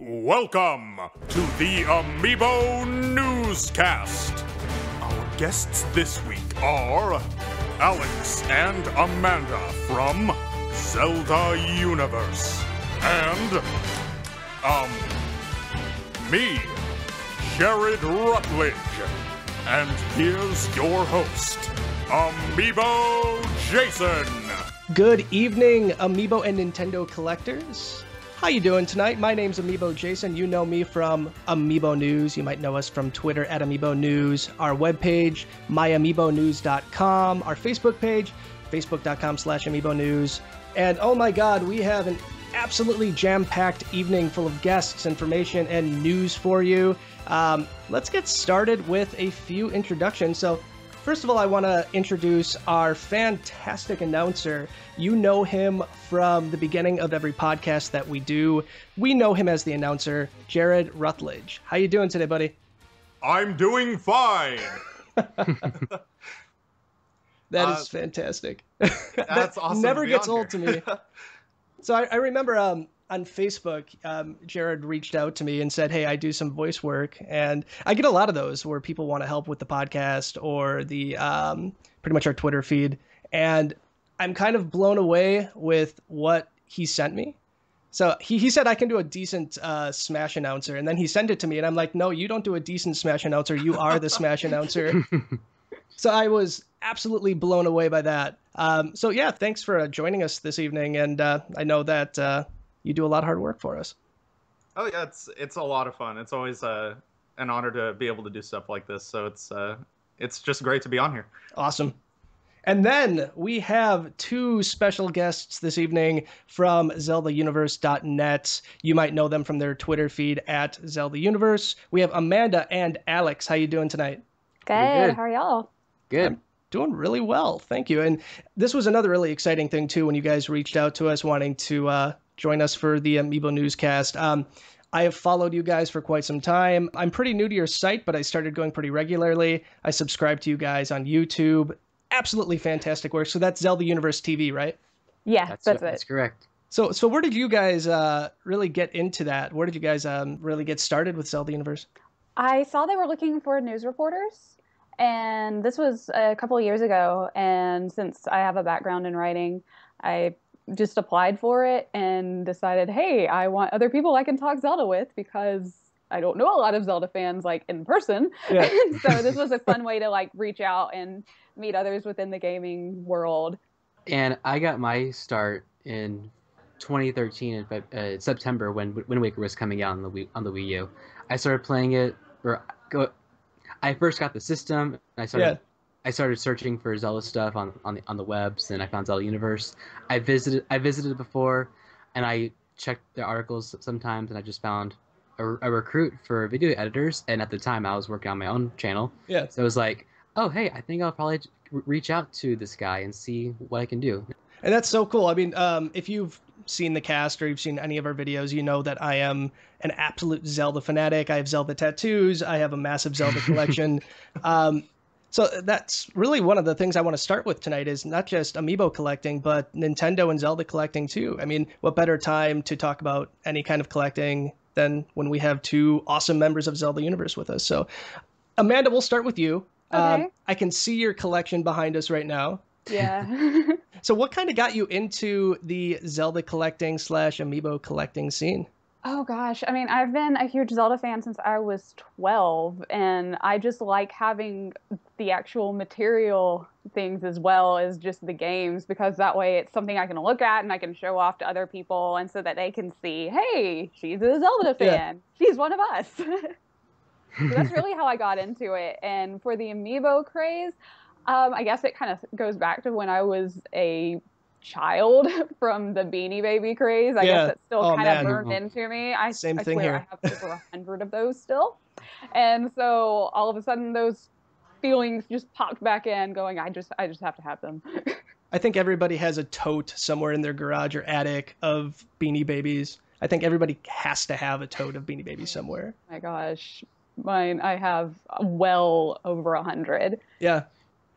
Welcome to the Amiibo Newscast. Our guests this week are Alex and Amanda from Zelda Universe, and me, Jared Rutledge. And here's your host, Amiibo Jason. Good evening, Amiibo and Nintendo collectors. How you doing tonight? My name's Amiibo Jason. You know me from Amiibo News. You might know us from Twitter at Amiibo News, our webpage, myamiibonews.com, our Facebook page, facebook.com/Amiibo News. And oh my God, we have an absolutely jam-packed evening full of guests, information, and news for you. Let's get started with a few introductions. So, first of all, I want to introduce our fantastic announcer. You know him from the beginning of every podcast that we do. We know him as the announcer, Jared Rutledge. How you doing today, buddy? I'm doing fine. That is fantastic. That's awesome. Never gets old to me. So I remember on Facebook, Jared reached out to me and said, hey, I do some voice work. And I get a lot of those where people want to help with the podcast or the pretty much our Twitter feed. And I'm kind of blown away with what he sent me. So he said I can do a decent Smash announcer. And then he sent it to me. And I'm like, no, you don't do a decent Smash announcer. You are the Smash announcer. So I was absolutely blown away by that. So yeah, thanks for joining us this evening. And I know that you do a lot of hard work for us. Oh yeah, it's a lot of fun. It's always an honor to be able to do stuff like this. So it's just great to be on here. Awesome. And then we have two special guests this evening from ZeldaUniverse.net. You might know them from their Twitter feed at Zelda Universe. We have Amanda and Alex. How you doing tonight? Good. How are y'all? Good. I'm doing really well. Thank you. And this was another really exciting thing too when you guys reached out to us wanting to join us for the Amiibo Newscast. I have followed you guys for quite some time. I'm pretty new to your site, but I started going pretty regularly. I subscribe to you guys on YouTube. Absolutely fantastic work. So that's Zelda Universe TV, right? Yeah, that's it. That's correct. So where did you guys really get into that? Where did you guys really get started with Zelda Universe? I saw they were looking for news reporters, and this was a couple of years ago. And since I have a background in writing, I just applied for it and decided, hey, I want other people I can talk Zelda with because I don't know a lot of Zelda fans like in person. Yeah. So this was a fun way to like reach out and meet others within the gaming world. And I got my start in 2013 in September when Wind Waker was coming out on the Wii U. I started playing it. I first got the system. And I started searching for Zelda stuff on the webs, and I found Zelda Universe. I visited it before, and I checked the articles sometimes, and I just found a recruit for video editors. And at the time, I was working on my own channel. Yeah. So it was like, oh, hey, I think I'll probably reach out to this guy and see what I can do. And that's so cool. I mean, if you've seen the cast or you've seen any of our videos, you know that I am an absolute Zelda fanatic. I have Zelda tattoos. I have a massive Zelda collection. So that's really one of the things I want to start with tonight is not just Amiibo collecting, but Nintendo and Zelda collecting too. I mean, what better time to talk about any kind of collecting than when we have two awesome members of Zelda Universe with us. So Amanda, we'll start with you. Okay. I can see your collection behind us right now. Yeah. So what kind of got you into the Zelda collecting / Amiibo collecting scene? Oh gosh, I mean, I've been a huge Zelda fan since I was 12, and I just like having the actual material things as well as just the games, because that way it's something I can look at and I can show off to other people, and so that they can see, hey, she's a Zelda fan. Yeah. She's one of us. So that's really how I got into it. And for the Amiibo craze, I guess it kind of goes back to when I was a child from the Beanie Baby craze. I guess it still kind of burned into me. I thing swear here. I have over 100 of those still. And so all of a sudden those feelings just popped back in going, I just have to have them. I think everybody has a tote somewhere in their garage or attic of Beanie Babies. I think everybody has to have a tote of Beanie Babies somewhere. Oh my gosh. Mine, I have well over 100. Yeah.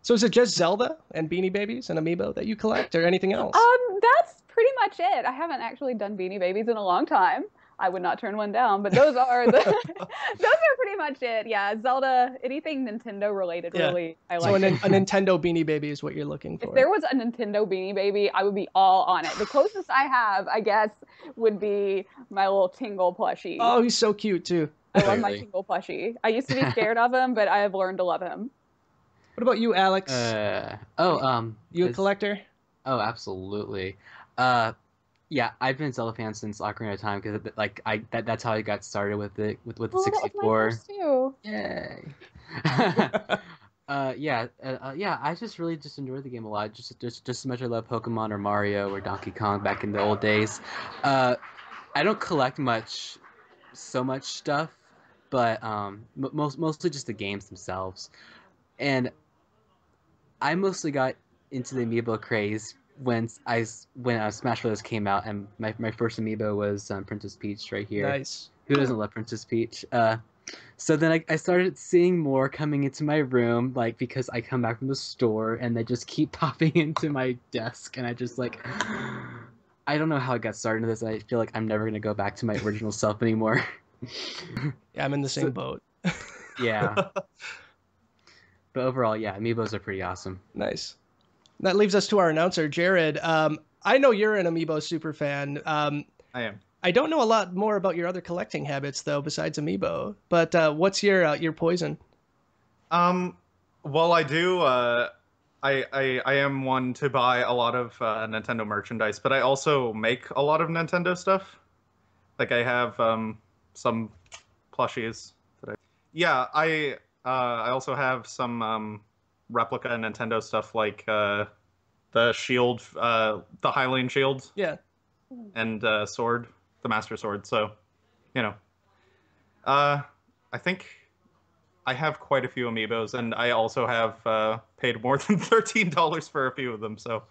So is it just Zelda and Beanie Babies and Amiibo that you collect or anything else? That's pretty much it. I haven't actually done Beanie Babies in a long time. I would not turn one down. But those are the those are pretty much it. Yeah, Zelda, anything Nintendo related, really. I So like. a Nintendo Beanie Baby is what you're looking for. If there was a Nintendo Beanie Baby, I would be all on it. The closest I have, I guess, would be my little Tingle plushie. Oh, he's so cute too. I love my Tingle plushie. I used to be scared of him, but I have learned to love him. What about you, Alex? You a collector? Oh, absolutely. Yeah, I've been a Zelda fan since Ocarina of Time because like that's how I got started with it with the 64. That was my first too. Yay. Yeah, I just really just enjoyed the game a lot. Just as much as I love Pokemon or Mario or Donkey Kong back in the old days. I don't collect so much stuff, but mostly just the games themselves. And I mostly got into the Amiibo craze when Smash Bros. Came out, and my first Amiibo was Princess Peach right here. Nice. Who doesn't love Princess Peach? So then I started seeing more coming into my room, like because I come back from the store and they just keep popping into my desk, and I just like, I don't know how I got started in this. I feel like I'm never gonna go back to my original self anymore. Yeah, I'm in the same boat. Yeah. But overall, yeah, Amiibos are pretty awesome. Nice. That leaves us to our announcer, Jared. I know you're an Amiibo super fan. I am. I don't know a lot more about your other collecting habits though, besides Amiibo. But what's your poison? Well, I do. I am one to buy a lot of Nintendo merchandise, but I also make a lot of Nintendo stuff. Like I have some plushies that I also have some replica Nintendo stuff like the shield, the Hylian shield. Yeah. And sword, the Master Sword. So, I think I have quite a few Amiibos, and I also have paid more than $13 for a few of them. So,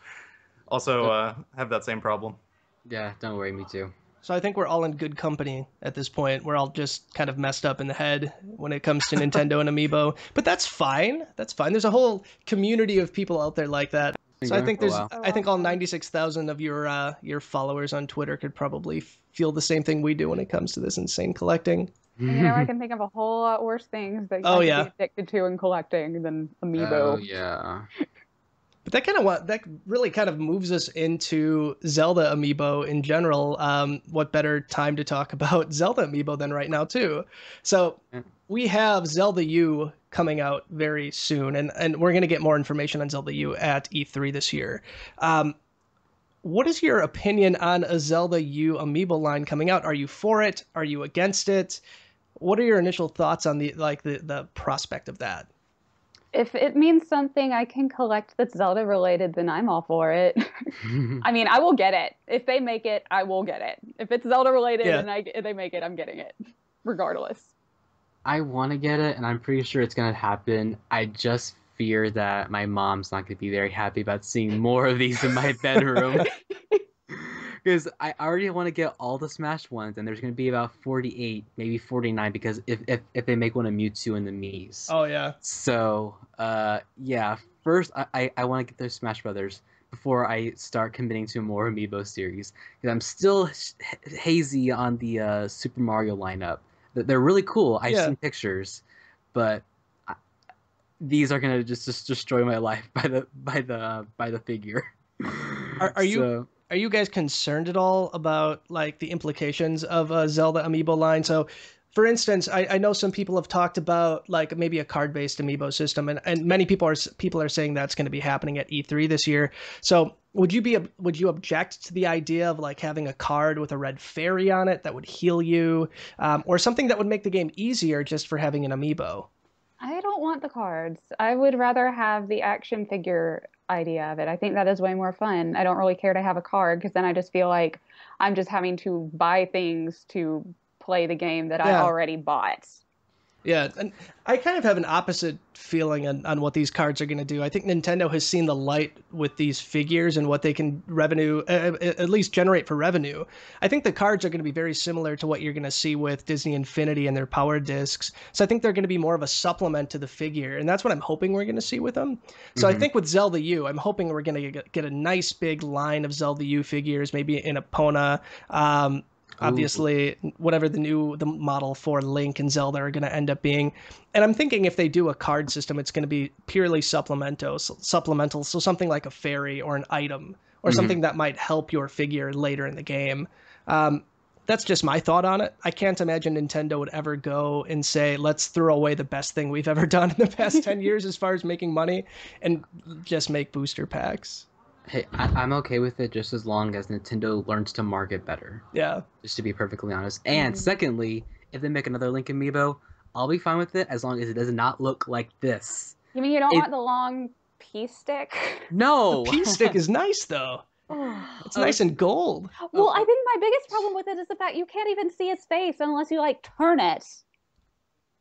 also have that same problem. Yeah, don't worry, me too. So I think we're all in good company at this point. We're all just kind of messed up in the head when it comes to Nintendo and Amiibo. But that's fine. That's fine. There's a whole community of people out there like that. So I think I think all 96,000 of your followers on Twitter could probably feel the same thing we do when it comes to this insane collecting. I can think of a whole lot worse things that I can be addicted to in collecting than Amiibo. Oh yeah. But that really kind of moves us into Zelda Amiibo in general. What better time to talk about Zelda Amiibo than right now too? So we have Zelda U coming out very soon, and we're going to get more information on Zelda U at E3 this year. What is your opinion on a Zelda U Amiibo line coming out? Are you for it? Are you against it? What are your initial thoughts on the prospect of that? If it means something I can collect that's Zelda related, then I'm all for it. I mean, I will get it. If they make it, I will get it. If it's Zelda related and they make it, I'm getting it, regardless. I want to get it, and I'm pretty sure it's going to happen. I just fear that my mom's not going to be very happy about seeing more of these in my bedroom. Because I already want to get all the Smash ones, and there's going to be about 48, maybe 49, because if they make one of Mewtwo and the Miis. Oh, yeah. So, yeah, first I want to get those Smash Brothers before I start committing to more Amiibo series. Because I'm still hazy on the Super Mario lineup. They're really cool. I've seen pictures, but these are going to just destroy my life by the figure. Are you guys concerned at all about like the implications of a Zelda Amiibo line? So, for instance, I know some people have talked about like maybe a card-based Amiibo system, and many people are saying that's going to be happening at E3 this year. So, would you object to the idea of like having a card with a red fairy on it that would heal you, or something that would make the game easier just for having an Amiibo? I don't want the cards. I would rather have the action figure idea of it. I think that is way more fun. I don't really care to have a card because then I just feel like I'm just having to buy things to play the game that I already bought. Yeah, and I kind of have an opposite feeling on what these cards are going to do. I think Nintendo has seen the light with these figures and what they can at least generate for revenue. I think the cards are going to be very similar to what you're going to see with Disney Infinity and their power discs. So I think they're going to be more of a supplement to the figure, and that's what I'm hoping we're going to see with them. So I think with Zelda U, I'm hoping we're going to get a nice big line of Zelda U figures, maybe in Epona. obviously whatever the model for Link and Zelda are going to end up being. And I'm thinking if they do a card system, it's going to be purely supplemental, so something like a fairy or an item or something that might help your figure later in the game. That's just my thought on it. I can't imagine Nintendo would ever go and say, let's throw away the best thing we've ever done in the past 10 years as far as making money and just make booster packs. Hey, I'm okay with it just as long as Nintendo learns to market better. Yeah. Just to be perfectly honest. And secondly, if they make another Link Amiibo, I'll be fine with it as long as it does not look like this. You mean you don't want the long pea stick? No! The pea stick is nice, though. It's nice and gold. Well, I think my biggest problem with it is the fact you can't even see his face unless you, like, turn it.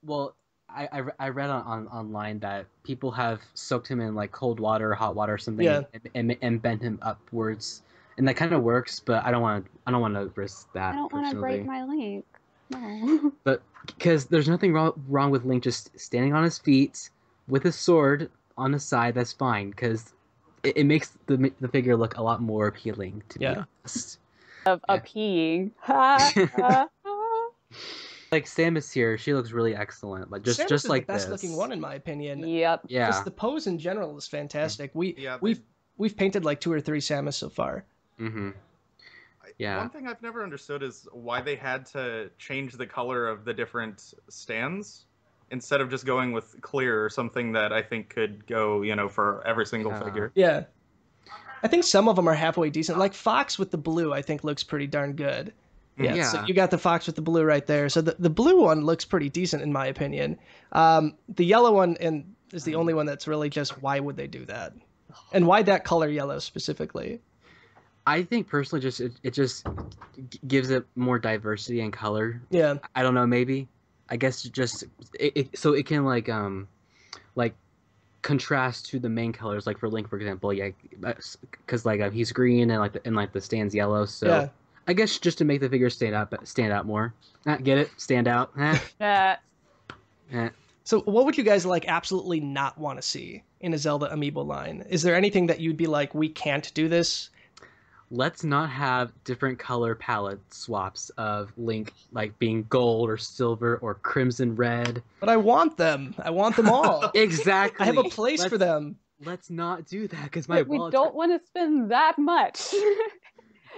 Well, I read online that people have soaked him in like cold water or hot water or something and bent him upwards, and that kind of works. But I don't want to risk that. I don't want to break my Link. No. But because there's nothing wrong with Link just standing on his feet with his sword on the side. That's fine because it makes the figure look a lot more appealing to be honest. Of peeing. Like Samus here, she looks really excellent. Like just Samus just is like the best this. looking one in my opinion. Yep. Yeah. Just the pose in general is fantastic. Yeah, We've painted like 2 or 3 Samus so far. Mm-hmm. Yeah. One thing I've never understood is why they had to change the color of the different stands instead of just going with clear or something that I think could go, for every single figure. Yeah. I think some of them are halfway decent. Like Fox with the blue, I think looks pretty darn good. Yeah, so you got the Fox with the blue right there. So the blue one looks pretty decent in my opinion. The yellow one is the only one that's really just, why would they do that? And why that color yellow specifically? I think personally, it just gives it more diversity and color. Yeah. I don't know, maybe. I guess just so it can like contrast to the main colors. Like for Link, for example, because he's green and the stand's yellow. So. Yeah. I guess just to make the figure stand out more. Get it? Stand out. So what would you guys absolutely not want to see in a Zelda Amiibo line? Is there anything that you'd be like, we can't do this? Let's not have different color palette swaps of Link being gold or silver or crimson red. But I want them. I want them all. Exactly. I have a place for them. Let's not do that because we don't want to spend that much.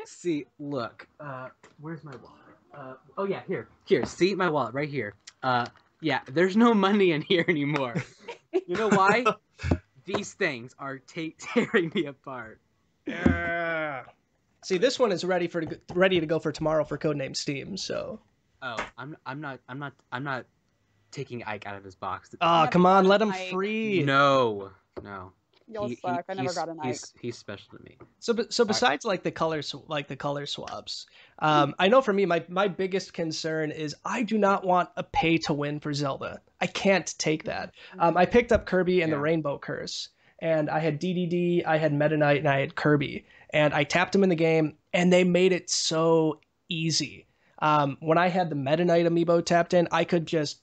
See, look, where's my wallet? Oh yeah, here, see my wallet right here. Yeah, there's no money in here anymore. You know why? These things are tearing me apart. Yeah. See, this one is ready to go for tomorrow for Codename Steam. So. Oh, I'm not taking Ike out of his box. Oh, come on, let him free. No. Y'all suck. I never got an Ike. He's special to me. So besides the color swaps, I know for me my biggest concern is I do not want a pay to win for Zelda. I can't take that. I picked up Kirby and the Rainbow Curse, and I had DDD, I had Meta Knight, and I had Kirby, and I tapped them in the game, and they made it so easy. When I had the Meta Knight amiibo tapped in, I could just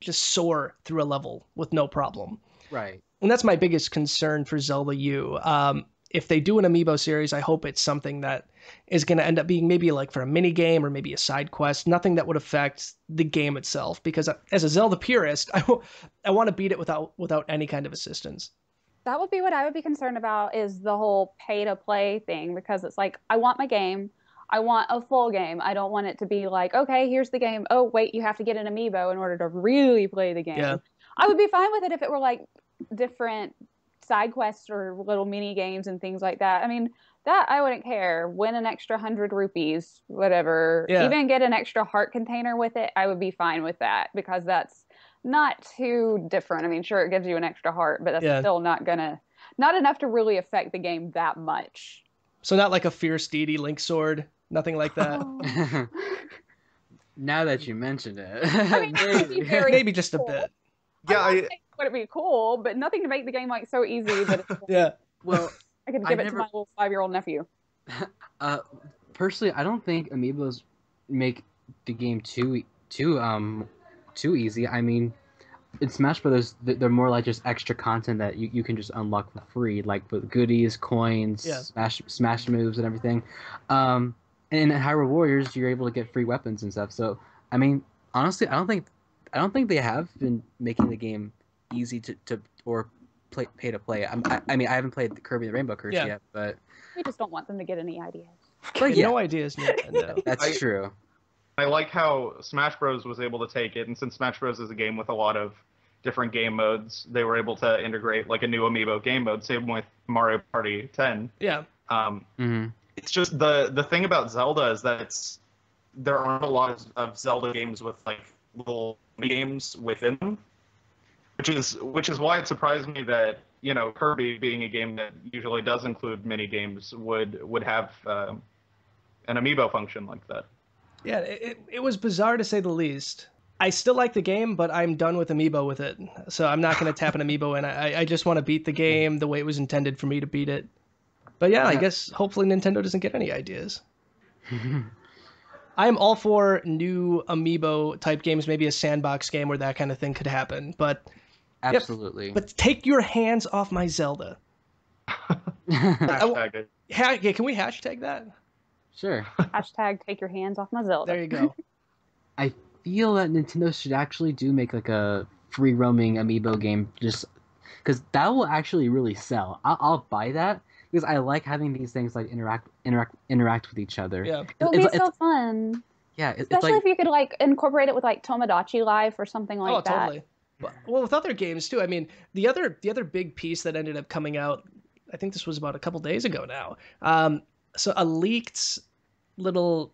soar through a level with no problem. Right. And that's my biggest concern for Zelda U. If they do an amiibo series, I hope it's something that is going to end up being maybe for a mini game or maybe a side quest, nothing that would affect the game itself. Because as a Zelda purist, I want to beat it without any kind of assistance. That would be what I would be concerned about, is the whole pay to play thing, because it's I want my game. I want a full game. I don't want it to be okay, here's the game. Oh, wait, you have to get an amiibo in order to really play the game. Yeah. I would be fine with it if it were different side quests or little mini games and things like that. I mean, that I wouldn't care. Win an extra 100 rupees, whatever. Yeah. Even get an extra heart container with it, I would be fine with that, because that's not too different. I mean, sure, it gives you an extra heart, but that's still not enough to really affect the game that much. So not like a Fierce Deity Link Sword, nothing like that. Now that you mentioned it. I mean, maybe just a bit. Yeah, would it be cool, but nothing to make the game so easy that it's yeah. Well, I could give it to my little 5-year-old nephew. Personally, I don't think amiibos make the game too easy. I mean, in Smash Brothers, they're more like just extra content that you can just unlock for free, with goodies, coins, smash moves, and everything. And in Hyrule Warriors, you're able to get free weapons and stuff. So, I mean, honestly, I don't think they have been making the game easy to or pay to play. I mean, I haven't played the Kirby and the Rainbow Curse yet, but We just don't want them to get any ideas. but yeah, No ideas, Nintendo. that's true. I like how Smash Bros. Was able to take it, and since Smash Bros. Is a game with a lot of different game modes, they were able to integrate like a new amiibo game mode. Same with Mario Party 10. Yeah. It's just the thing about Zelda is that there aren't a lot of Zelda games with like little mini games within them, which is why it surprised me that Kirby, being a game that usually does include mini games, would have an amiibo function like that. Yeah, it was bizarre to say the least. I still like the game, but I'm done with amiibo with it. So I'm not going to tap an amiibo in. I just want to beat the game the way it was intended for me to beat it. But yeah, I guess hopefully Nintendo doesn't get any ideas. I am all for new amiibo type games, maybe a sandbox game where that kind of thing could happen. But Absolutely. Yep, but take your hands off my Zelda. Hashtag it. Yeah, can we hashtag that? Sure. Hashtag take your hands off my Zelda. There you go. I feel that Nintendo should actually do make like a free roaming amiibo game, just because that will actually really sell. I'll buy that because I like having these things like interact with each other. Yeah. It'll be so fun. Yeah, Especially if you could like incorporate it with like Tomodachi Life or something like that. Totally. Well, with other games too. I mean, the other big piece that ended up coming out, I think this was about a couple days ago now. So a leaked little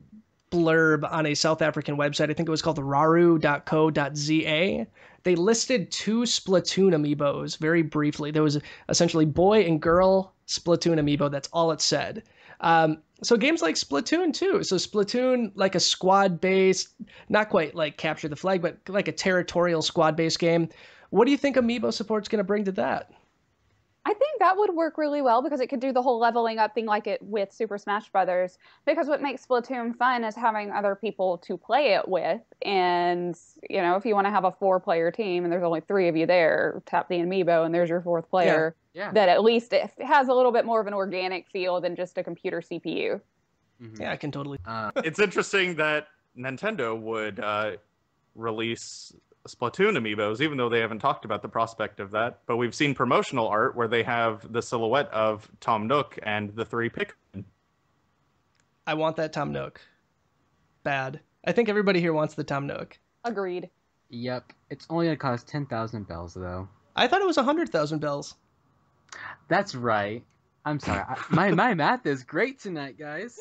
blurb on a South African website, I think it was called raru.co.za. They listed 2 Splatoon amiibos very briefly. There was essentially boy and girl Splatoon amiibo. That's all it said. So games like Splatoon too. So Splatoon, like a squad-based, not quite like capture the flag, but like a territorial squad-based game. What do you think amiibo support's going to bring to that? I think that would work really well because it could do the whole leveling up thing like it with Super Smash Brothers. Because what makes Splatoon fun is having other people to play it with. And, if you want to have a 4-player team and there's only 3 of you there, tap the amiibo and there's your 4th player. Yeah. That at least it has a little bit more of an organic feel than just a computer CPU. Mm-hmm. Yeah, I can totally. It's interesting that Nintendo would release Splatoon amiibos, even though they haven't talked about the prospect of that. But we've seen promotional art where they have the silhouette of Tom Nook and the 3 Pikmin. I want that Tom Nook. Bad. I think everybody here wants the Tom Nook. Agreed. Yep. It's only gonna cost 10,000 bells though. I thought it was 100,000 bells. That's right. I'm sorry. My math is great tonight, guys.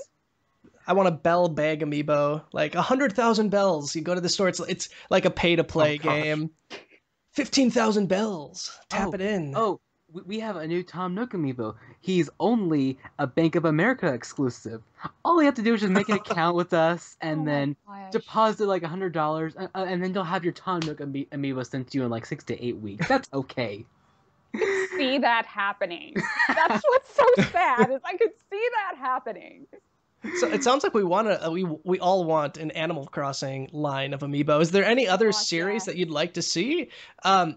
I want a bell bag amiibo, like 100,000 bells. You go to the store, it's like a pay-to-play game. 15,000 bells. Tap it in. Oh, we have a new Tom Nook amiibo. He's only a Bank of America exclusive. All you have to do is just make an account with us and then deposit like $100, and then you'll have your Tom Nook amiibo sent to you in like 6 to 8 weeks. That's okay. I could see that happening. That's what's so sad is I could see that happening. So it sounds like we all want an Animal Crossing line of amiibo. Is there any other series that you'd like to see?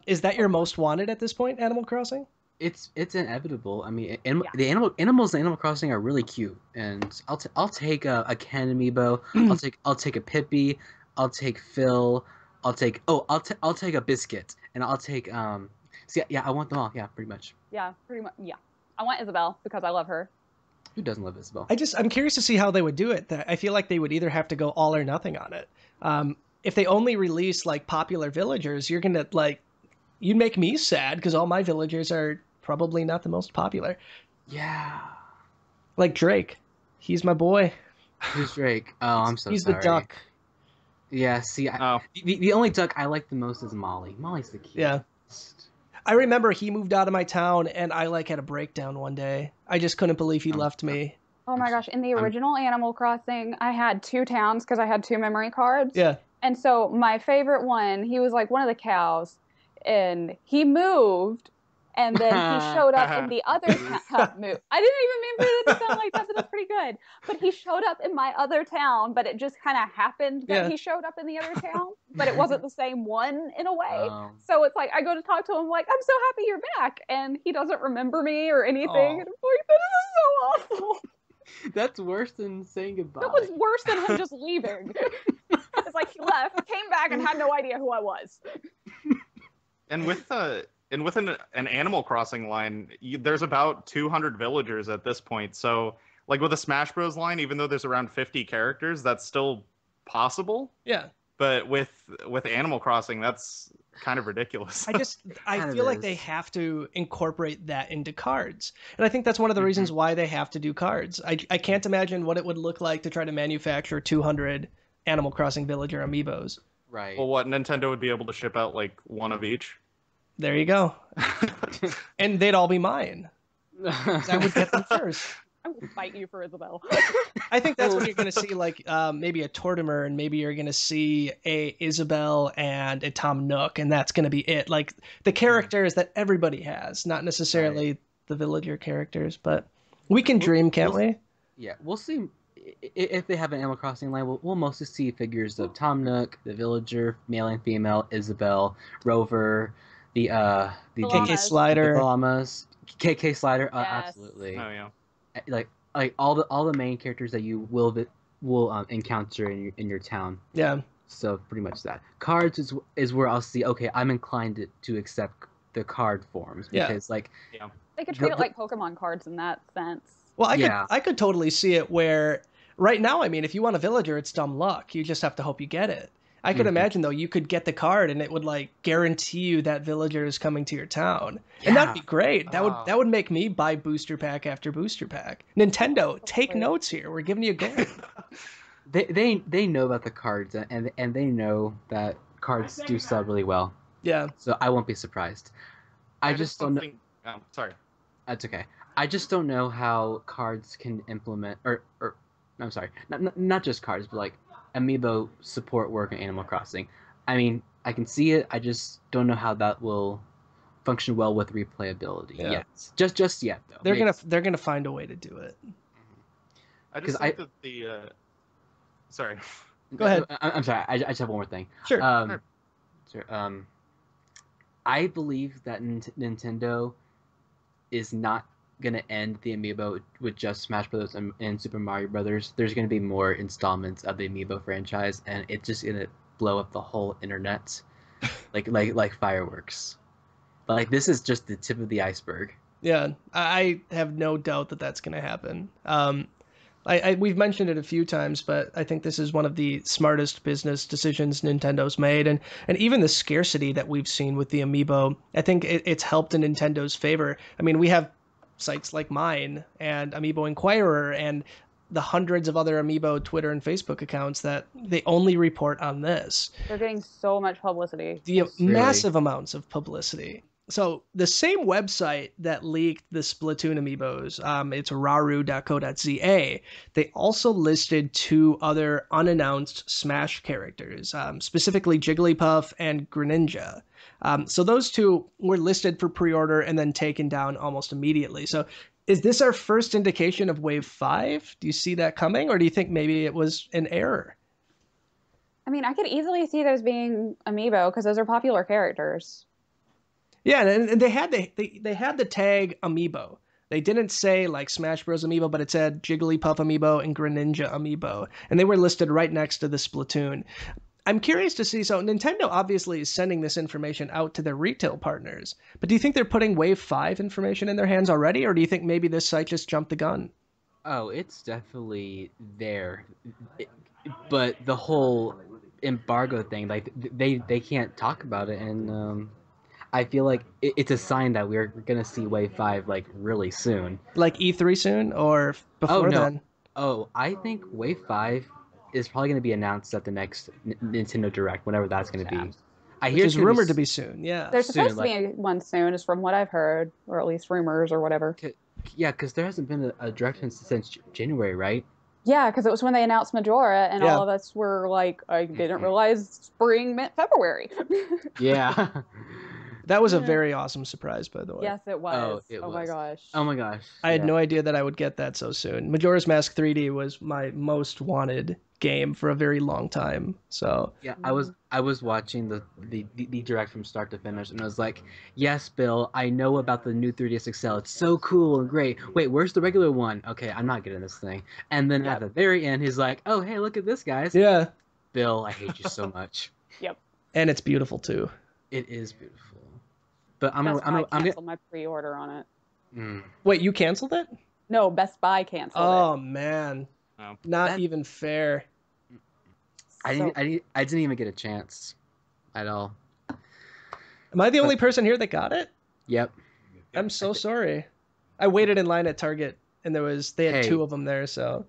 Is that your most wanted at this point, Animal Crossing? It's inevitable. I mean, the animals in Animal Crossing are really cute, and I'll take a Ken amiibo. I'll take a Pippi. I'll take Phil. I'll take a Biscuit, and I'll take So yeah, I want them all. Yeah, pretty much. Yeah, pretty much. Yeah, I want Isabelle because I love her. Who doesn't love Isabelle? I'm curious to see how they would do it. I feel like they would either have to go all or nothing on it. If they only release like popular villagers, you're gonna you'd make me sad because all my villagers are probably not the most popular. Yeah. Like Drake, he's my boy. Who's Drake? Oh, I'm so he's sorry. the duck. Yeah. See, the only duck I like the most is Molly. Molly's the cutest. Yeah. I remember he moved out of my town, and I had a breakdown one day. I just couldn't believe he left me. Oh my gosh! In the original Animal Crossing, I had 2 towns because I had 2 memory cards. Yeah. And so my favorite one, he was like one of the cows, and he moved, and then he showed up in the other town. I didn't even mean for it to sound like that, but that's pretty good. But he showed up in my other town, but it just kind of happened that he showed up in the other town, but it wasn't the same one in a way. So it's like I go to talk to him, like, I'm so happy you're back, and he doesn't remember me or anything. And I'm like, this is so awful. That's worse than saying goodbye. That was worse than him just leaving. It's like he left, came back, and had no idea who I was. And within an Animal Crossing line, there's about 200 villagers at this point. So, like with a Smash Bros. Line, even though there's around 50 characters, that's still possible. Yeah. But with Animal Crossing, that's kind of ridiculous. I feel like they have to incorporate that into cards. And I think that's one of the reasons why they have to do cards. I can't imagine what it would look like to try to manufacture 200 Animal Crossing Villager amiibos. Right. Well, what, Nintendo would be able to ship out like one of each? There you go. And they'd all be mine. I would get them first. I will fight you for Isabelle. I think that's what you're going to see, like maybe a Tortimer, and maybe you're going to see a Isabelle and a Tom Nook, and that's going to be it. Like the characters that everybody has, not necessarily the villager characters, but we can dream, can't we? Yeah, we'll see. If they have an Animal Crossing line, we'll mostly see figures of Tom Nook, the villager, male and female, Isabelle, Rover, the KK Slider, the llamas, KK Slider, Yes. Absolutely. Oh yeah. Like all the main characters that you will encounter in your town. Yeah. So pretty much that. Cards is where I'll see. Okay, I'm inclined to accept the card forms because They could treat it like Pokemon cards in that sense. Well, I could totally see it where right now, I mean, if you want a villager, it's dumb luck. You just have to hope you get it. I could imagine though, you could get the card and it would like guarantee you that villager is coming to your town. And that'd be great. That would make me buy booster pack after booster pack. Nintendo, take notes here. We're giving you gold. They know about the cards and they know that cards do sell really well. Yeah. So I won't be surprised. I just don't know. Sorry. That's okay. I just don't know how cards can implement or I'm sorry, not just cards, but like amiibo support work in Animal Crossing. I mean, I can see it. I just don't know how that will function well with replayability yet. Just yet though. They're gonna find a way to do it. I just think that the sorry. Go ahead. I'm sorry. I just have one more thing. Sure. I believe that Nintendo is not gonna end the amiibo with just Smash Bros. And Super Mario Brothers. There's gonna be more installments of the amiibo franchise, and it's just gonna blow up the whole internet, like fireworks. But like this is just the tip of the iceberg. Yeah, I have no doubt that that's gonna happen. We've mentioned it a few times, but I think this is one of the smartest business decisions Nintendo's made, and even the scarcity that we've seen with the amiibo, I think it's helped in Nintendo's favor. I mean, we have sites like mine and Amiibo Inquirer and the hundreds of other Amiibo Twitter and Facebook accounts that they only report on this. They're getting so much publicity. Massive amounts of publicity. So the same website that leaked the Splatoon amiibos, it's raru.co.za, they also listed two other unannounced Smash characters, specifically Jigglypuff and Greninja. So those two were listed for pre-order and then taken down almost immediately. So is this our first indication of Wave 5? Do you see that coming, or do you think maybe it was an error? I mean, I could easily see those being amiibo because those are popular characters. Yeah, and they had the tag Amiibo. They didn't say like Smash Bros. Amiibo, but it said Jigglypuff Amiibo and Greninja Amiibo, and they were listed right next to the Splatoon. I'm curious to see, so Nintendo obviously is sending this information out to their retail partners, but do you think they're putting Wave 5 information in their hands already, or do you think maybe this site just jumped the gun? Oh, it's definitely there. But the whole embargo thing, like they can't talk about it, and I feel like it's a sign that we're gonna see Wave 5 like really soon. Like E3 soon, or before then? Oh, I think Wave 5 is probably gonna be announced at the next Nintendo Direct, whenever that's gonna be. I hear it's rumored to be soon. Yeah, there's supposed to be one soon, is from what I've heard, or at least rumors or whatever. Yeah, because there hasn't been a direct since January, right? Yeah, because it was when they announced Majora, and all of us were like, I didn't realize spring meant February. Yeah. That was a very awesome surprise, by the way. Yes, it was. Oh my gosh. Oh my gosh. I had no idea that I would get that so soon. Majora's Mask 3D was my most wanted game for a very long time. So Yeah, I was watching the direct from start to finish, and I was like, yes, Bill, I know about the new 3DS XL. It's so cool and great. Wait, where's the regular one? Okay, I'm not getting this thing. And then at the very end, he's like, oh, hey, look at this, guys. yeah, Bill, I hate you so much. Yep. and it's beautiful too. It is beautiful. But I'm Best Buy gonna canceled my pre-order on it. Wait, you canceled it? No, Best Buy canceled it. Oh man, Oh. not even fair. I didn't even get a chance at all. Am I the only person here that got it? Yep. I'm so sorry. I waited in line at Target, and they had Hey. 2 of them there. So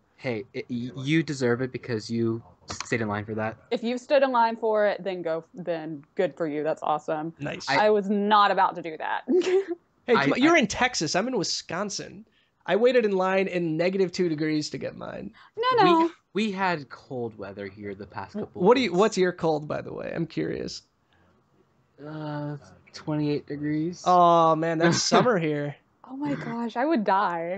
You deserve it because you stayed in line for that. If you've stood in line for it, then good for you. That's awesome. nice. I was not about to do that. Hey, come on, you're in Texas. I'm in Wisconsin. I waited in line in -2 degrees to get mine. No. We had cold weather here the past couple. What's your cold, by the way? I'm curious. 28 degrees. Oh man, that's summer here. Oh my gosh, I would die.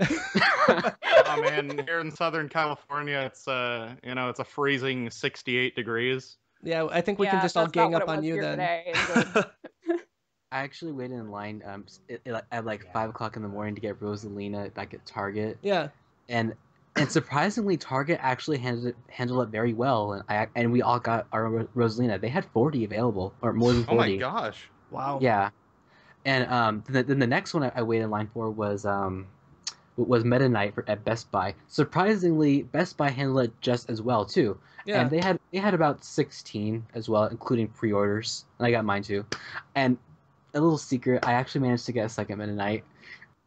Oh man, here in Southern California, it's it's a freezing 68 degrees. Yeah, I think we can just all that's not gang what up it on was you here then. today. I actually waited in line at like 5 o'clock in the morning to get Rosalina back at Target. Yeah. And surprisingly, Target actually handled it very well, and we all got our Rosalina. They had 40 available, or more than 40. Oh my gosh. Wow. Yeah, and then the next one I waited in line for was Meta Knight at Best Buy. Surprisingly, Best Buy handled it just as well too. Yeah. And they had about 16 as well, including pre-orders, and I got mine too. And a little secret, I actually managed to get a second Meta Knight.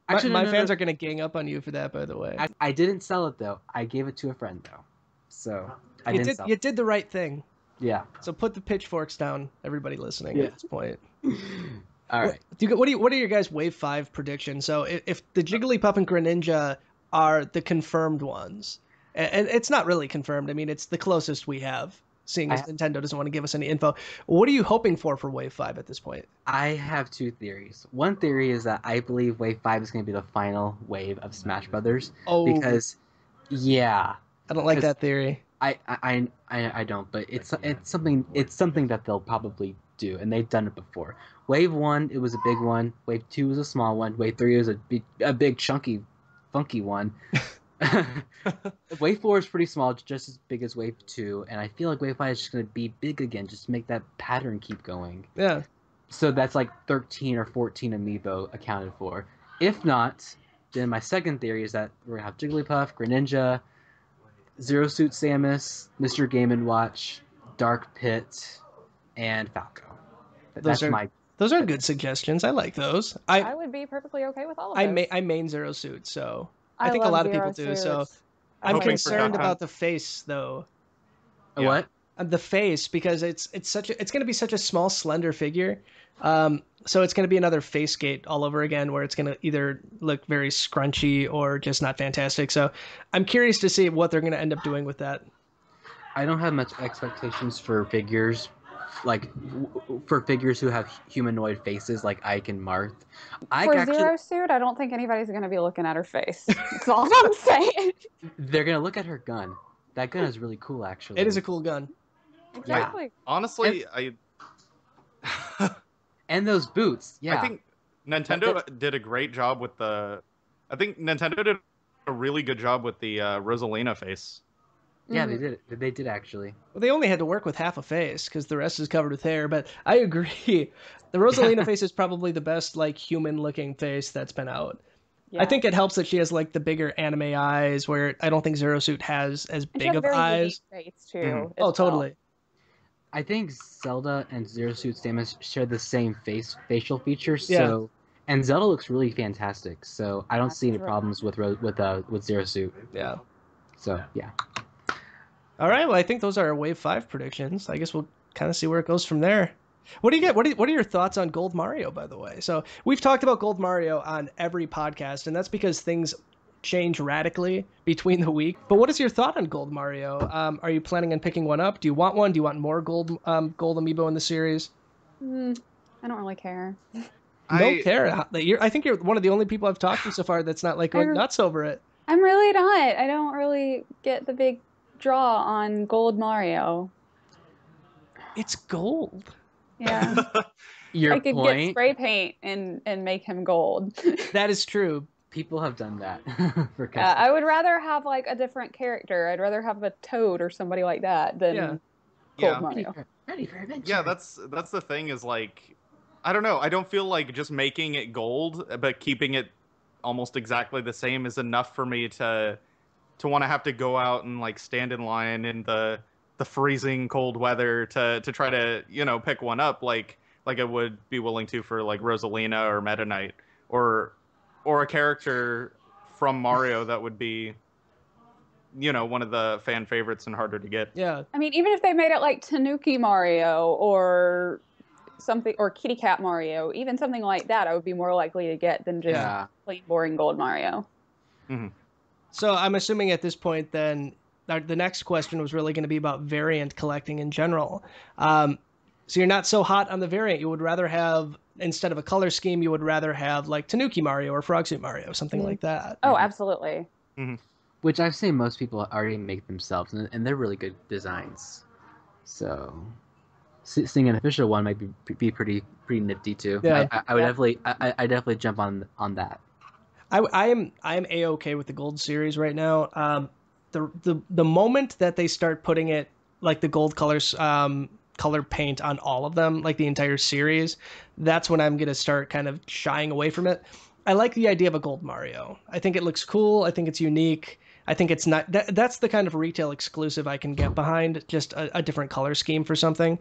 Actually, my fans are gonna gang up on you for that, by the way. I didn't sell it though. I gave it to a friend though, so You did the right thing. Yeah. So put the pitchforks down, everybody listening Yeah. at this point. All right. What are your guys' Wave 5 predictions? So if the Jigglypuff and Greninja are the confirmed ones, and it's not really confirmed. I mean, it's the closest we have, seeing as Nintendo doesn't want to give us any info. What are you hoping for Wave 5 at this point? I have 2 theories. One theory is that I believe Wave 5 is going to be the final wave of Smash Brothers. Oh. Because, yeah. I don't like that theory. I don't, but it's something that they'll probably do, and they've done it before. Wave 1, it was a big one. Wave 2 was a small one. Wave 3 was a big chunky, funky one. Wave 4 is pretty small, just as big as Wave 2, and I feel like Wave 5 is just going to be big again, just to make that pattern keep going. Yeah. So that's like 13 or 14 Amiibo accounted for. If not, then my second theory is that we're going to have Jigglypuff, Greninja, Zero Suit Samus, Mr. Game & Watch, Dark Pit, and Falco. Those are good suggestions. I like those. I would be perfectly okay with all of those. I main Zero Suit, so I think a love lot of Zero people do. So Suits. I'm Hoping for concerned Duck about Hunt. the face though. A what? The face, because it's going to be such a small, slender figure. So it's going to be another face gate all over again, where it's going to either look very scrunchy or just not fantastic. So I'm curious to see what they're going to end up doing with that. I don't have much expectations for figures, for figures who have humanoid faces like Ike and Marth. For Zero Suit, I don't think anybody's going to be looking at her face. That's all I'm saying. They're going to look at her gun. That gun is really cool, actually. It is a cool gun. Exactly. Honestly, And those boots, yeah. I think Nintendo did a great job with I think Nintendo did a really good job with the Rosalina face. Yeah, they did. They did actually. Well, they only had to work with half a face because the rest is covered with hair. But I agree, the Rosalina face is probably the best human-looking face that's been out. Yeah. I think it helps that she has the bigger anime eyes, where I don't think Zero Suit has as And she big has of very eyes. unique face too. Mhm. as Oh, well. totally. I think Zelda and Zero Suit Samus share the same facial features. Yeah. So, and Zelda looks really fantastic. So I don't see any That's right. problems with Zero Suit. Yeah. So yeah. All right. Well, I think those are our Wave 5 predictions. I guess we'll kind of see where it goes from there. What do you get? What are your thoughts on Gold Mario, by the way? So we've talked about Gold Mario on every podcast, and that's because things change radically between the week. But what is your thought on Gold Mario? Are you planning on picking one up? Do you want one? Do you want more gold Amiibo in the series? I don't really care. Don't care. I think you're one of the only people I've talked to so far that's not going nuts over it. I'm really not. I don't really get the big draw on Gold Mario? It's gold. Yeah. Your I could get point. spray paint and make him gold. That is true. People have done that for Yeah, custom. I would rather have like a different character. I'd rather have a Toad or somebody like that than Yeah. Gold Yeah. Mario. Ready for adventure. Yeah, that's the thing is like, I don't know. I don't feel like just making it gold, but keeping it almost exactly the same is enough for me to want to have to go out and like stand in line in the freezing cold weather to try to, you know, pick one up like I would be willing to for like Rosalina or Meta Knight or a character from Mario that would be, you know, one of the fan favorites and harder to get. Yeah. I mean, even if they made it like Tanuki Mario or something, or Kitty Cat Mario, even something like that, I would be more likely to get than just Yeah. plain boring Gold Mario. Mm-hmm. So I'm assuming at this point, then the next question was really going to be about variant collecting in general. So you're not so hot on the variant. You would rather have, instead of a color scheme, you would rather have like Tanuki Mario or Frog Suit Mario, something like that. Oh, absolutely. Which I've seen most people already make themselves, and they're really good designs. So seeing an official one might be pretty nifty too. Yeah. I would definitely jump on that. I am A-okay with the gold series right now. The moment that they start putting it like the gold colors, color paint on all of them, like the entire series, that's when I'm gonna start kind of shying away from it. I like the idea of a gold Mario. I think it looks cool. I think it's unique. I think it's not that's the kind of retail exclusive I can get behind, just a different color scheme for something.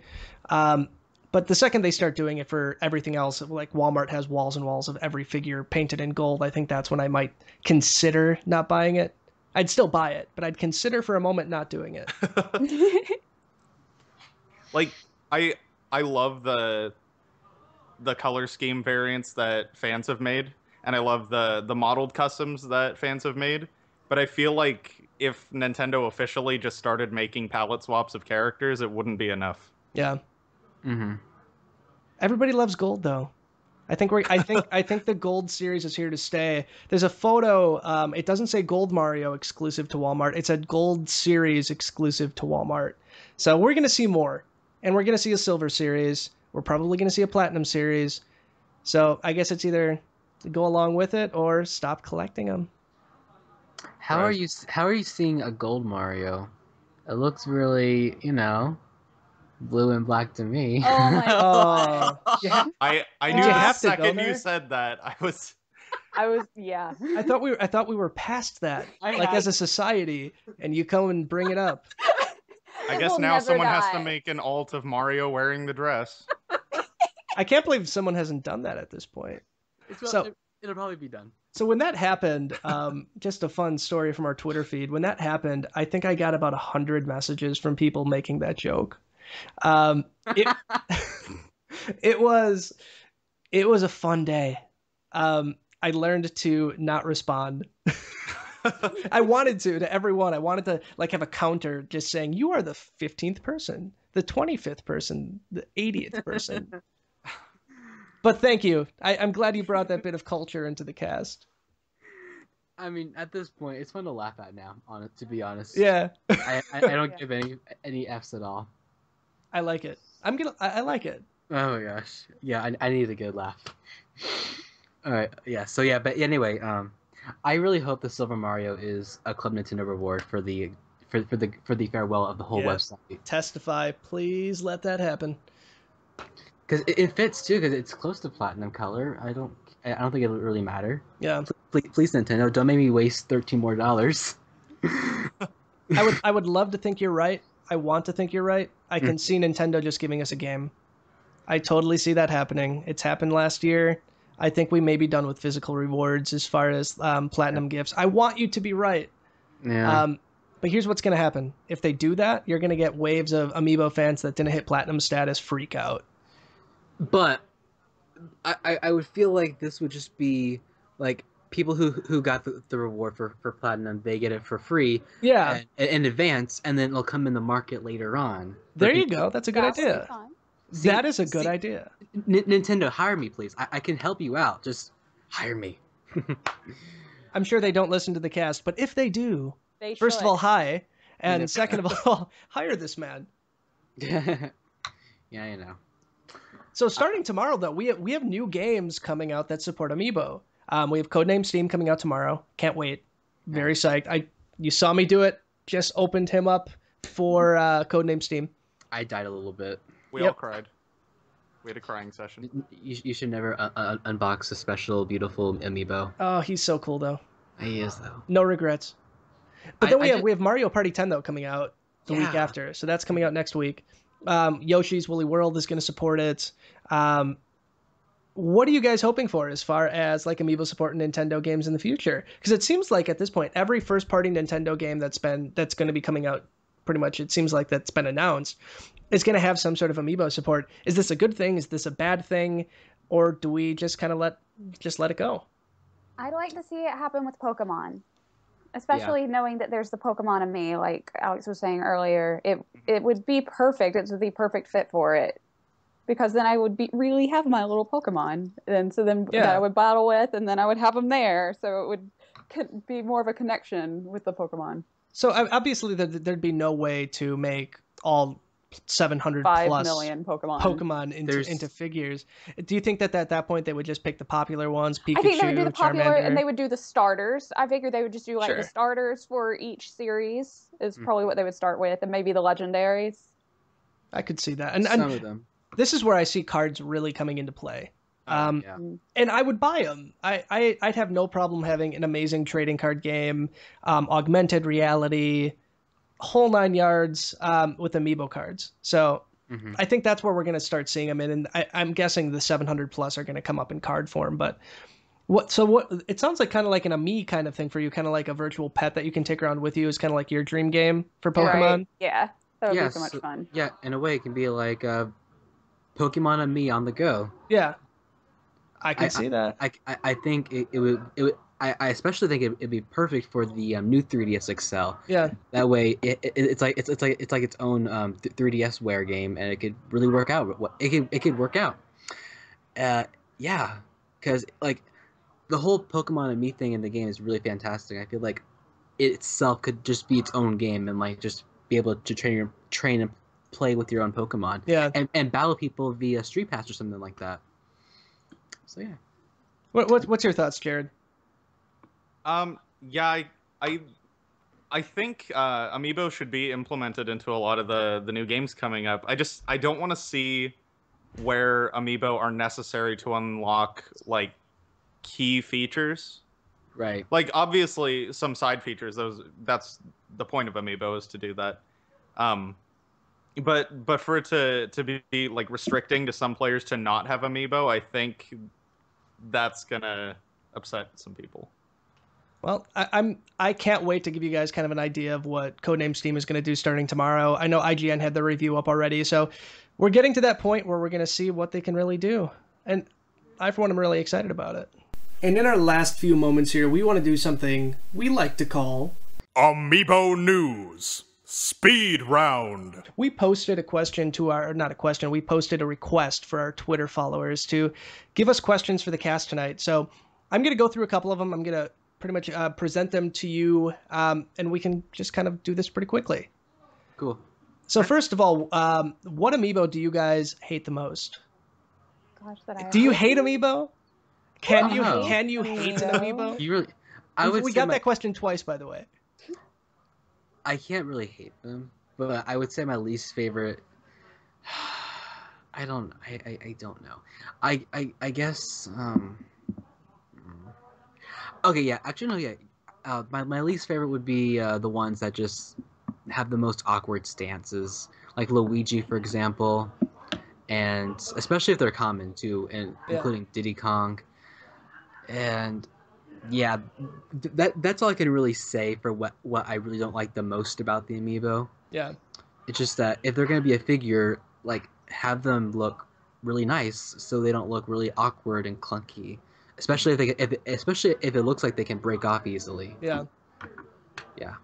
But the second they start doing it for everything else, like Walmart has walls and walls of every figure painted in gold, I think that's when I might consider not buying it. I'd still buy it, but I'd consider for a moment not doing it. Like I love the color scheme variants that fans have made, and I love the modeled customs that fans have made. But I feel like if Nintendo officially just started making palette swaps of characters, it wouldn't be enough. Yeah. Mm-hmm. Everybody loves gold, though. I think the gold series is here to stay. There's a photo. It doesn't say Gold Mario exclusive to Walmart. It's a gold series exclusive to Walmart. So we're gonna see more, and we're gonna see a silver series. We're probably gonna see a platinum series. So I guess it's either go along with it or stop collecting them. How are you seeing a gold Mario? It looks really, blue and black to me. Oh my god. I knew you the have to go second there? you said that, I was Yeah. I thought we were past that, like as a society, and you come and bring it up. I guess We'll now never someone has to die. make an alt of Mario wearing the dress. I can't believe someone hasn't done that at this point. It'll probably be done. So when that happened, just a fun story from our Twitter feed. When that happened, I think I got about 100 messages from people making that joke. It was a fun day. I learned to not respond. I wanted to everyone. I wanted to have a counter just saying, you are the 15th person, the 25th person, the 80th person. But thank you. I'm glad you brought that bit of culture into the cast. I mean, at this point, it's fun to laugh at now. To be honest. Yeah. I don't give any Fs at all. I like it. I like it. Oh my gosh. Yeah, I need a good laugh. All right. Yeah. So yeah, but anyway, I really hope the Silver Mario is a Club Nintendo reward for the farewell of the whole website. Testify, please let that happen. Because it fits too, because it's close to platinum color. I don't think it'll really matter. Yeah. Please Nintendo, don't make me waste $13 more. I would love to think you're right. I want to think you're right. I can see Nintendo just giving us a game. I totally see that happening. It's happened last year. I think we may be done with physical rewards as far as platinum gifts. I want you to be right. Yeah. But here's what's going to happen. If they do that, you're going to get waves of Amiibo fans that didn't hit platinum status freak out. But I would feel like this would just be like people who got the reward for platinum, they get it for free in advance, and then it'll come in the market later on. There you go. That's a good idea. See, that is a good idea. Nintendo, hire me, please. I can help you out. Just hire me. I'm sure they don't listen to the cast, but if they do, They first of should. all, hi. And second of all, hire this man. Yeah, you know. So starting tomorrow, though, we have new games coming out that support Amiibo. We have Codename Steam coming out tomorrow. Can't wait. Very psyched. You saw me do it. Just opened him up for Codename Steam. I died a little bit. We all cried. We had a crying session. You should never unbox a special, beautiful Amiibo. Oh, he's so cool, though. He is, though. No regrets. But then we have Mario Party 10, though, coming out the week after. So that's coming out next week. Yoshi's Woolly World is going to support it. What are you guys hoping for as far as like Amiibo supporting Nintendo games in the future? Because it seems like at this point, every first-party Nintendo game that's going to be coming out, pretty much, it seems like that's been announced, is going to have some sort of Amiibo support. Is this a good thing? Is this a bad thing? Or do we just kind of let it go? I'd like to see it happen with Pokemon. Especially knowing that there's the Pokemon in me, like Alex was saying earlier, it would be perfect. It would be perfect fit for it, because then I would really have my little Pokemon, and so then that I would battle with, and then I would have them there, so it would be more of a connection with the Pokemon. So obviously there'd be no way to make all 700 5 plus million Pokemon into figures. Do you think that at that point they would just pick the popular ones? Pikachu, I think they would do the popular, Charmander? and they would do the starters. I figured they would just do like the starters for each series is probably what they would start with, and maybe the legendaries. I could see that, and some of them. This is where I see cards really coming into play. And I would buy them. I'd have no problem having an amazing trading card game, augmented reality, whole 9 yards with Amiibo cards. So I think that's where we're going to start seeing them in. And I'm guessing the 700 plus are going to come up in card form. But what it sounds like kind of like an Ami kind of thing for you, kind of like a virtual pet that you can take around with you is kind of like your dream game for Pokemon. Right. Yeah, that would be so much fun. Yeah, in a way it can be like Pokemon Ami on the go. Yeah, I can see that. I think it would. I especially think it'd be perfect for the new 3DS XL. Yeah. That way, it's like its own 3DS Wear game, and it could really work out. It could work out. Yeah, because like the whole Pokemon and Me thing in the game is really fantastic. I feel like it itself could just be its own game and like just be able to train and play with your own Pokemon. Yeah. And battle people via Street Pass or something like that. So yeah. What's your thoughts, Jared? Yeah, I think Amiibo should be implemented into a lot of the new games coming up. I don't want to see where Amiibo are necessary to unlock like key features. Right. Like obviously some side features, that's the point of Amiibo is to do that. But for it to be like restricting to some players to not have Amiibo, I think that's gonna upset some people. Well, I can't wait to give you guys kind of an idea of what Codename Steam is going to do starting tomorrow. I know IGN had the review up already, so we're getting to that point where we're going to see what they can really do. And I, for one, am really excited about it. And in our last few moments here, we want to do something we like to call Amiibo News Speed Round. We posted a question we posted a request for our Twitter followers to give us questions for the cast tonight. So I'm going to go through a couple of them. I'm going to pretty much present them to you, and we can just kind of do this pretty quickly. Cool. So first of all, what Amiibo do you guys hate the most? Gosh, do you hate Amiibo? Can you hate an Amiibo? You really? We got that question twice, by the way. I can't really hate them, but I would say my least favorite. I don't know. I guess. Okay, yeah. Actually, no, yeah. My least favorite would be the ones that just have the most awkward stances, like Luigi, for example, and especially if they're common too, and including Diddy Kong. And yeah, that's all I can really say for what I really don't like the most about the Amiibo. Yeah. It's just that if they're gonna be a figure, like have them look really nice, so they don't look really awkward and clunky. Especially if it looks like they can break off easily. Yeah. Yeah.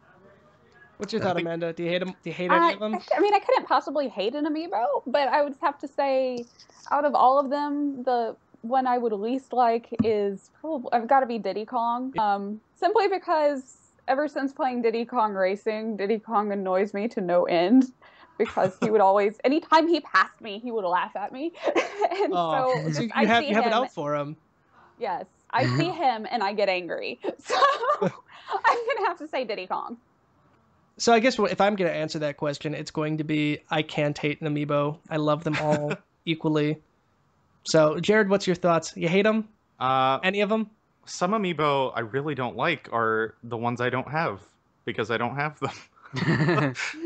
What's your thought, Amanda? Do you hate them? Do you hate any of them? I mean, I couldn't possibly hate an Amiibo, but I would have to say, out of all of them, the one I would least like is probably I've got to be Diddy Kong. Simply because ever since playing Diddy Kong Racing, Diddy Kong annoys me to no end because he would always, anytime he passed me, he would laugh at me. And Oh, so so just, I see you have it him. out for him. Yes, I see him and I get angry. So I'm gonna have to say Diddy Kong. So I guess if I'm going to answer that question, it's going to be I can't hate an amiibo. I love them all equally. So Jared, what's your thoughts? You hate them? Any of them? Some amiibo I really don't like are the ones I don't have because I don't have them.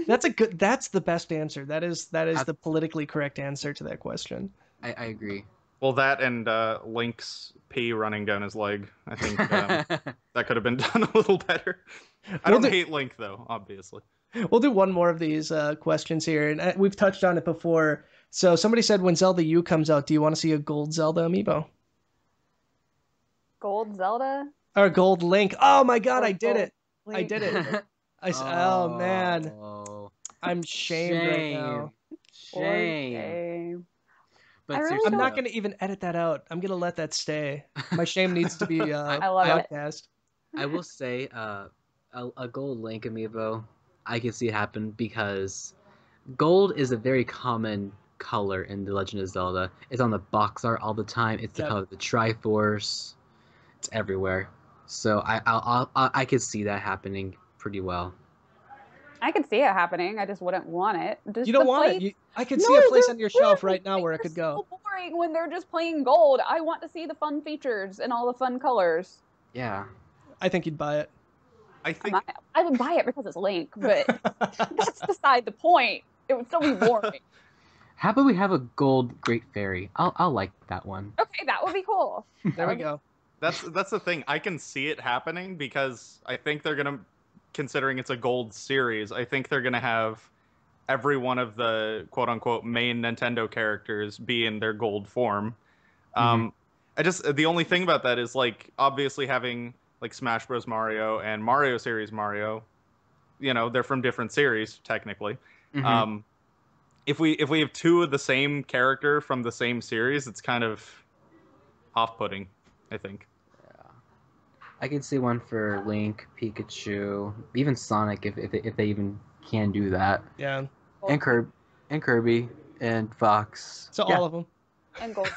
That's the best answer. That is the politically correct answer to that question. I agree. Well, that and Link's pee running down his leg. I think that could have been done a little better. I don't hate Link, though, obviously. We'll do one more of these questions here, and we've touched on it before. So somebody said when Zelda U comes out, do you want to see a gold Zelda amiibo? Gold Zelda? Or gold Link? Oh my god, Or I did it. Link. I did it. Oh man. I'm shamed right now. Shame. But I really seriously, I'm not going to even edit that out. I'm going to let that stay. My shame needs to be I love it. podcast. I will say a gold Link amiibo, I can see it happen because gold is a very common color in The Legend of Zelda. It's on the box art all the time. It's the color of the Triforce. It's everywhere. So I could see that happening pretty well. I could see it happening. I just wouldn't want it. Just You don't want plates... it. I could see a place on your shelf right now where it could go. So boring when they're just playing gold. I want to see the fun features and all the fun colors. Yeah. I think you'd buy it. I would buy it because it's Link, but that's beside the point. It would still be boring. How about we have a gold Great Fairy? I'll like that one. Okay, that would be cool. There we go. That's the thing. I can see it happening because I think they're gonna, considering it's a gold series, I think they're gonna have every one of the quote unquote main Nintendo characters be in their gold form. The only thing about that is like obviously having like Smash Bros. Mario and Mario series Mario, you know, they're from different series technically. If we have two of the same character from the same series, it's kind of off-putting, I think. I could see one for Link, Pikachu, even Sonic if they even can do that. Yeah. And Kirby and Fox. So all of them. And gold.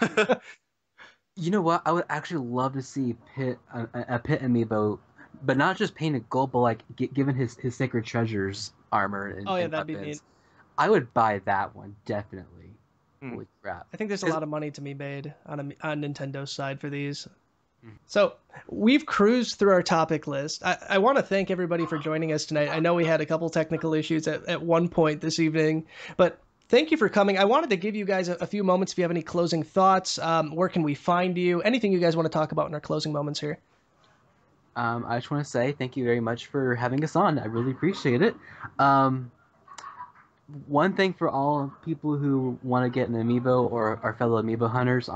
You know what? I would actually love to see a Pit amiibo, but not just painted gold, but like given his Sacred Treasures armor and that'd weapons. be neat. I would buy that one definitely. Holy crap! I think there's a lot of money to be made on Nintendo's side for these. So we've cruised through our topic list. I want to thank everybody for joining us tonight. I know we had a couple technical issues at one point this evening, but thank you for coming. I wanted to give you guys a few moments if you have any closing thoughts. Where can we find you? Anything you guys want to talk about in our closing moments here? I just want to say thank you very much for having us on. I really appreciate it. One thing for all people who want to get an amiibo or our fellow amiibo hunters,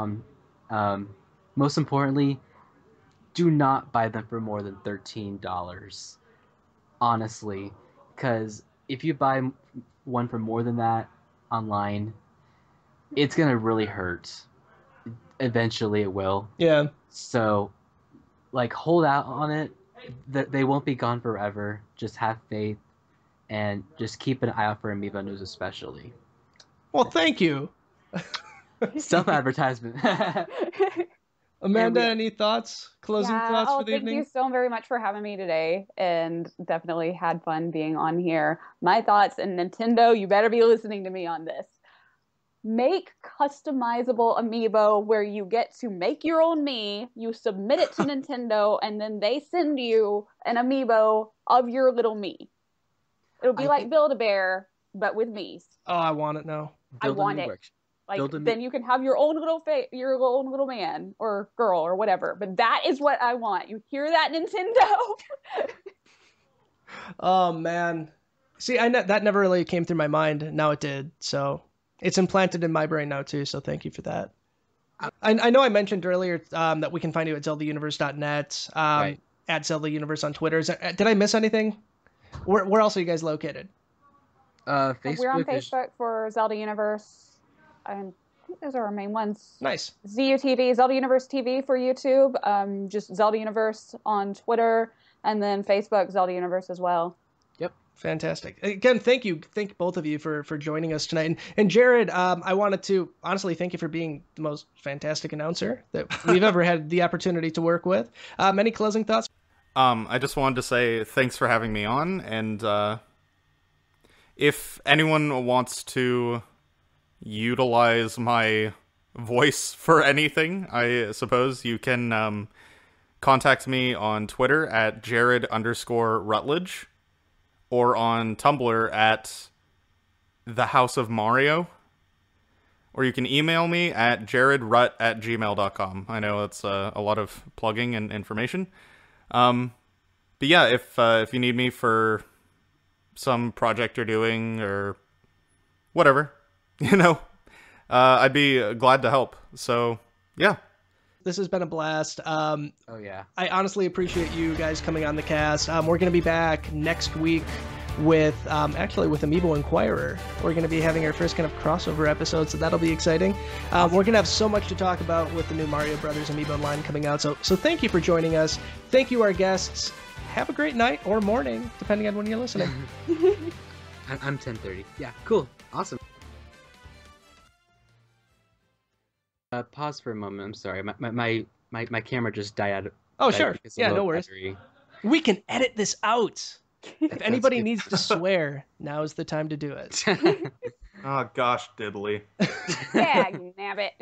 most importantly, do not buy them for more than $13. Honestly, because if you buy one for more than that online, it's gonna really hurt. Eventually, it will. Yeah. So, like, hold out on it. They won't be gone forever. Just have faith, and just keep an eye out for Amiibo news, especially. Well, thank you. Self-advertisement. Amanda, any thoughts? Closing thoughts for the evening? Thank you so very much for having me today, and definitely had fun being on here. My thoughts, and Nintendo, you better be listening to me on this. Make customizable amiibo where you get to make your own Mii, you submit it to Nintendo, and then they send you an amiibo of your little Mii. It'll be like Build-A-Bear, but with Miis. Oh, I want it now. I want it. Like, then you can have your own little man or girl or whatever. But that is what I want. You hear that, Nintendo? Oh, man. See, that never really came through my mind. Now it did. So it's implanted in my brain now, too. So thank you for that. I know I mentioned earlier that we can find you at ZeldaUniverse.net, right. At ZeldaUniverse on Twitter. Did I miss anything? Where else are you guys located? Facebook. We're on Facebook for Zelda Universe. I think those are our main ones. Nice. ZUTV, Zelda Universe TV for YouTube. Just Zelda Universe on Twitter. And then Facebook, Zelda Universe as well. Fantastic. Again, thank you. Thank both of you for joining us tonight. And Jared, I wanted to honestly thank you for being the most fantastic announcer that we've ever had the opportunity to work with. Any closing thoughts? I just wanted to say thanks for having me on, and if anyone wants to utilize my voice for anything, I suppose you can contact me on Twitter at Jared_Rutledge. Or on Tumblr at The House of Mario. Or you can email me at jaredrut@gmail.com. I know it's a lot of plugging and information. But yeah, if you need me for some project you're doing or whatever, I'd be glad to help. So, yeah. This has been a blast. Oh, yeah. I honestly appreciate you guys coming on the cast. We're going to be back next week with Amiibo Inquirer. We're going to be having our first kind of crossover episode, so that'll be exciting. We're going to have so much to talk about with the new Mario Brothers Amiibo line coming out. So thank you for joining us. Thank you, our guests. Have a great night or morning, depending on when you're listening. I'm 10:30. Yeah, cool. Awesome. Pause for a moment. I'm sorry. My camera just died out. Oh, sure. Yeah, no worries. Battery. We can edit this out. If anybody needs to swear, now is the time to do it. Oh, gosh, diddly. Yeah, you nabbit.